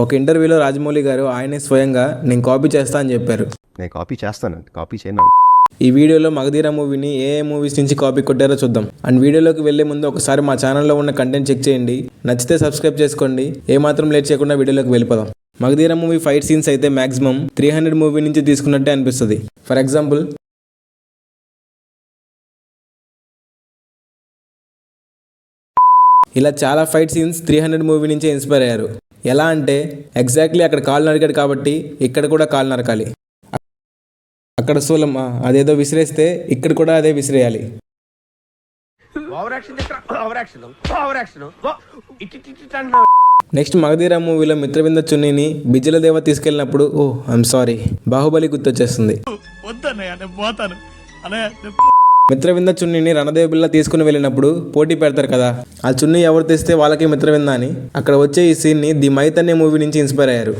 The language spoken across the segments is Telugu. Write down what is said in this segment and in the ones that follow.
ఒక ఇంటర్వ్యూలో రాజమౌళి గారు ఆయనే స్వయంగా నేను కాపీ చేస్తా అని చెప్పారు. నేను కాపీ చేస్తాను, కాపీ చేయను. ఈ వీడియోలో మగధీర మూవీని ఏ మూవీస్ నుంచి కాపీ కొట్టారో చూద్దాం. అండ్ వీడియోలోకి వెళ్లే ముందు ఒకసారి మా ఛానల్లో ఉన్న కంటెంట్ చెక్ చేయండి. నచ్చితే సబ్స్క్రైబ్ చేసుకోండి. ఏమాత్రం లేట్ చేయకుండా వీడియోలోకి వెళ్ళిపోదాం. మగధీర మూవీ ఫైట్ సీన్స్ అయితే మాక్సిమం 300 మూవీ నుంచి తీసుకున్నట్టే అనిపిస్తుంది. ఫర్ ఎగ్జాంపుల్, ఇలా చాలా ఫైట్ సీన్స్ 300 మూవీ నుంచే ఇన్స్పైర్ అయ్యారు. ఎలా అంటే ఎగ్జాక్ట్లీ అక్కడ కాలు నరికాడు కాబట్టి ఇక్కడ కూడా కాలు నరకాలి, అక్కడ శూలం అదేదో విసిరేస్తే ఇక్కడ కూడా అదే విసిరేయాలి. నెక్స్ట్ మగధీర మూవీలో మిత్రవింద చున్నీని బిజ్జల దేవ తీసుకెళ్ళినప్పుడు ఐఎమ్ సారీ బాహుబలి గుర్తొచ్చేస్తుంది. మిత్రవింద చున్నీని రణదేవ్ బిళ్ళ తీసుకుని వెళ్ళినప్పుడు పోటీ పెడతారు కదా, ఆ చున్నీ ఎవరు తెస్తే వాళ్ళకి మిత్రవింద అని. అక్కడ వచ్చే ఈ సీన్ని ది మైత్ అనే మూవీ నుంచి ఇన్స్పైర్ అయ్యారు.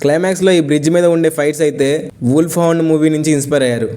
క్లైమాక్స్లో ఈ బ్రిడ్జ్ మీద ఉండే ఫైట్స్ అయితే వూల్ఫ్ హౌండ్ మూవీ నుంచి ఇన్స్పైర్ అయ్యారు.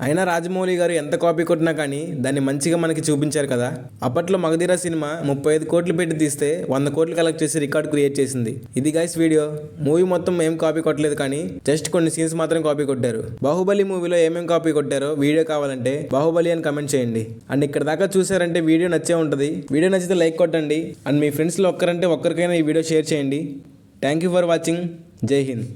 అయినా రాజమౌళి గారు ఎంత కాపీ కొట్టినా కానీ దాన్ని మంచిగా మనకి చూపించారు కదా. అప్పట్లో మగధీర సినిమా 35 కోట్లు పెట్టి తీస్తే 100 కోట్లు కలెక్ట్ చేసి రికార్డ్ క్రియేట్ చేసింది. ఇది గైస్ వీడియో. మూవీ మొత్తం ఏం కాపీ కొట్టలేదు కానీ జస్ట్ కొన్ని సీన్స్ మాత్రం కాపీ కొట్టారు. బాహుబలి మూవీలో ఏమేం కాపీ కొట్టారో వీడియో కావాలంటే బాహుబలి అని కమెంట్ చేయండి. అండ్ ఇక్కడ దాకా చూసారంటే వీడియో నచ్చే ఉంటుంది. వీడియో నచ్చితే లైక్ కొట్టండి. అండ్ మీ ఫ్రెండ్స్లో ఒక్కరంటే ఒక్కరికైనా ఈ వీడియో షేర్ చేయండి. Thank you for watching. జై హింద్.